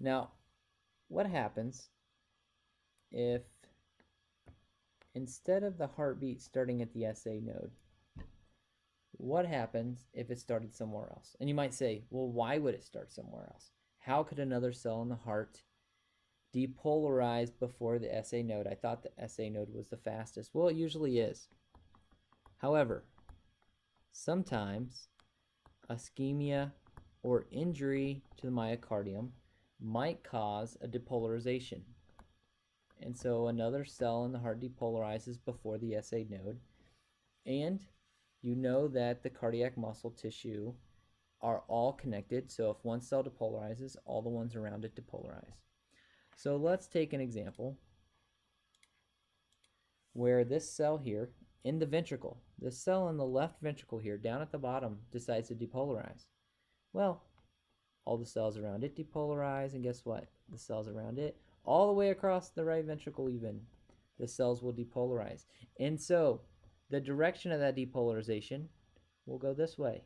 Now, what happens if instead of the heartbeat starting at the SA node, what happens if it started somewhere else? And you might say, well, why would it start somewhere else? How could another cell in the heart depolarize before the SA node? I thought the SA node was the fastest. Well, it usually is. However, sometimes ischemia or injury to the myocardium might cause a depolarization. And so another cell in the heart depolarizes before the SA node. And you know that the cardiac muscle tissue are all connected. So if one cell depolarizes, all the ones around it depolarize. So let's take an example where this cell here in the ventricle, this cell in the left ventricle here down at the bottom decides to depolarize. Well, all the cells around it depolarize, and guess what? The cells around it, all the way across the right ventricle even, the cells will depolarize. And so the direction of that depolarization will go this way.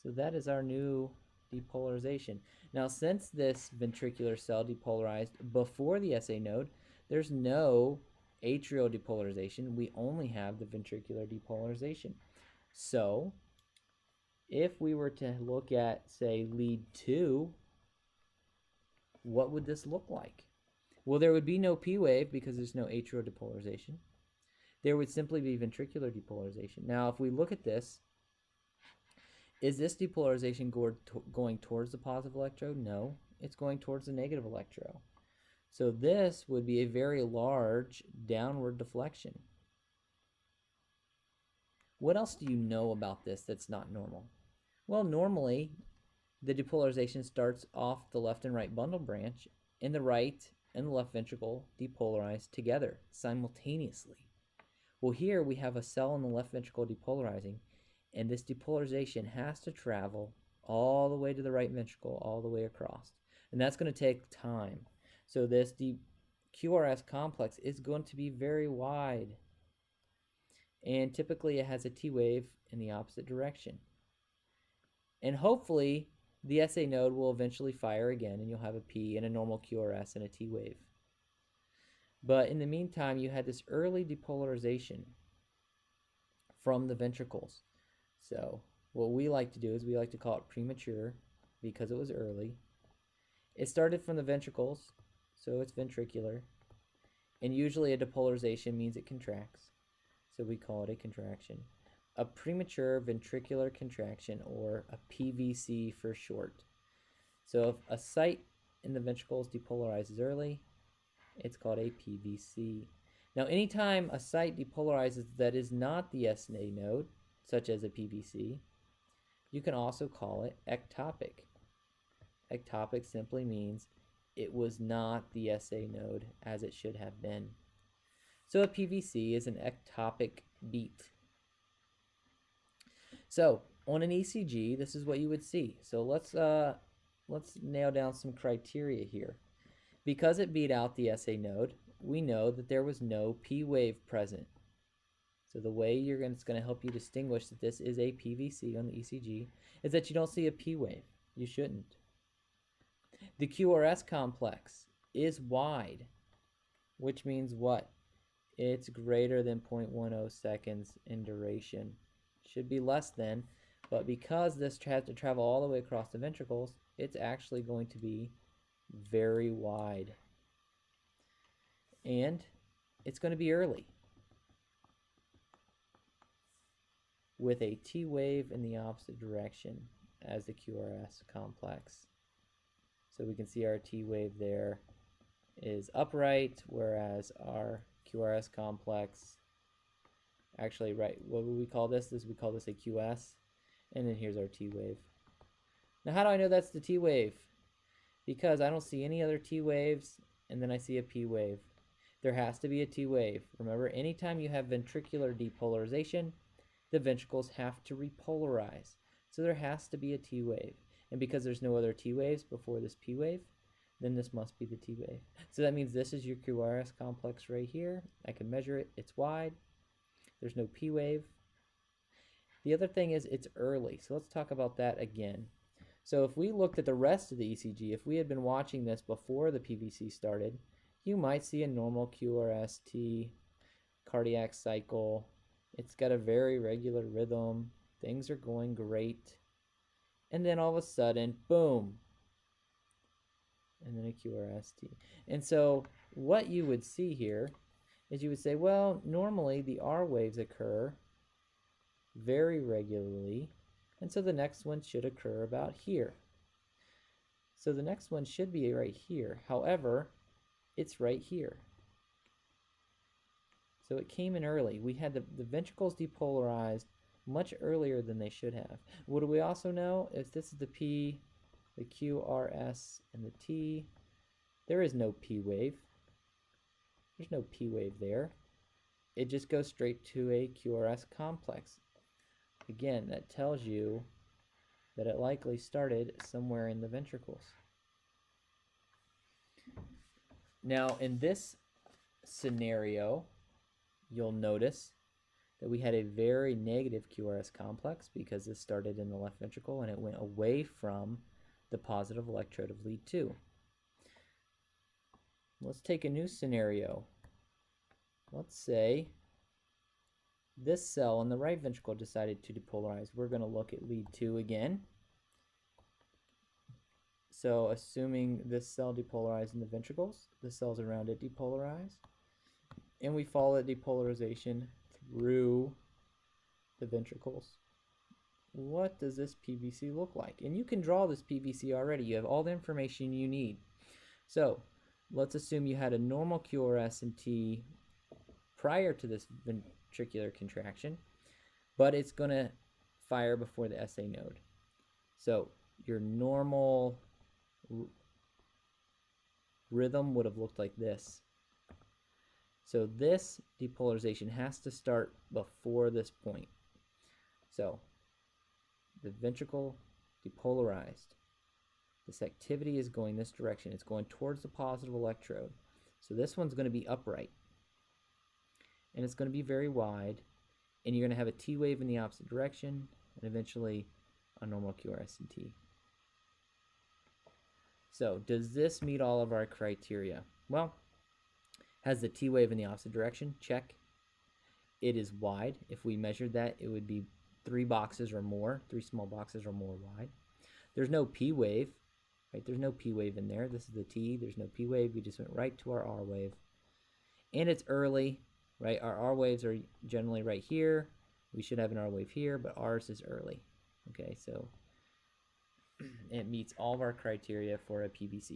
So that is our new depolarization. Now, since this ventricular cell depolarized before the SA node, there's no atrial depolarization. We only have the ventricular depolarization. So if we were to look at, say, lead 2, what would this look like? Well, there would be no P wave because there's no atrial depolarization. There would simply be ventricular depolarization. Now, if we look at this, is this depolarization going towards the positive electrode? No, it's going towards the negative electrode. So this would be a very large downward deflection. What else do you know about this that's not normal? Well, normally the depolarization starts off the left and right bundle branch, and the right and the left ventricle depolarize together simultaneously. Well, here we have a cell in the left ventricle depolarizing, and this depolarization has to travel all the way to the right ventricle, all the way across. And that's going to take time. So this QRS complex is going to be very wide. And typically it has a T wave in the opposite direction. And hopefully the SA node will eventually fire again, and you'll have a P and a normal QRS and a T wave. But in the meantime, you had this early depolarization from the ventricles. So what we like to do is we like to call it premature because it was early. It started from the ventricles, so it's ventricular. And usually a depolarization means it contracts, so we call it a contraction. A premature ventricular contraction, or a PVC for short. So if a site in the ventricles depolarizes early, it's called a PVC. Now, anytime a site depolarizes that is not the SA node, such as a PVC, you can also call it ectopic. Ectopic simply means it was not the SA node as it should have been. So a PVC is an ectopic beat. So on an ECG, this is what you would see. So let's nail down some criteria here. Because it beat out the SA node, we know that there was no P wave present. So the way it's going to help you distinguish that this is a PVC on the ECG is that you don't see a P wave. You shouldn't. The QRS complex is wide, which means what? It's greater than 0.10 seconds in duration. Should be less than, but because this has to travel all the way across the ventricles, it's actually going to be very wide. And it's going to be early, with a T wave in the opposite direction as the QRS complex. So we can see our T wave there is upright, whereas our QRS complex, actually, right, what would we call this? We call this a QS, and then here's our T wave. Now, how do I know that's the T wave? Because I don't see any other T waves, and then I see a P wave. There has to be a T wave. Remember, anytime you have ventricular depolarization, the ventricles have to repolarize. So there has to be a T wave. And because there's no other T waves before this P wave, then this must be the T wave. So that means this is your QRS complex right here. I can measure it. It's wide. There's no P wave. The other thing is it's early. So let's talk about that again. So if we looked at the rest of the ECG, if we had been watching this before the PVC started, you might see a normal QRST, cardiac cycle. It's got a very regular rhythm. Things are going great. And then all of a sudden, boom, and then a QRST. And so what you would see here is you would say, well, normally the R waves occur very regularly, and so the next one should occur about here. So the next one should be right here. However, it's right here. So it came in early. We had the ventricles depolarized much earlier than they should have. What do we also know? If this is the P, the Q, R, S, and the T, there is no P wave. There's no P wave there. It just goes straight to a QRS complex. Again, that tells you that it likely started somewhere in the ventricles. Now, in this scenario, you'll notice that we had a very negative QRS complex because this started in the left ventricle and it went away from the positive electrode of lead 2. Let's take a new scenario. Let's say this cell in the right ventricle decided to depolarize. We're going to look at lead 2 again. So assuming this cell depolarized in the ventricles, the cells around it depolarize, and we follow the depolarization through the ventricles. What does this PVC look like? And you can draw this PVC already. You have all the information you need. So let's assume you had a normal QRS and T prior to this ventricular contraction, but it's going to fire before the SA node. So your normal rhythm would have looked like this. So this depolarization has to start before this point. So the ventricle depolarized. This activity is going this direction. It's going towards the positive electrode. So this one's going to be upright. And it's going to be very wide. And you're going to have a T wave in the opposite direction and eventually a normal QRS and T. So does this meet all of our criteria? Well, has the T wave in the opposite direction? Check. It is wide. If we measured that, it would be 3 boxes or more, 3 small boxes or more wide. There's no P wave, right? There's no P wave in there. This is the T. There's no P wave. We just went right to our R wave. And it's early, right? Our R waves are generally right here. We should have an R wave here, but ours is early. Okay, so it meets all of our criteria for a PVC.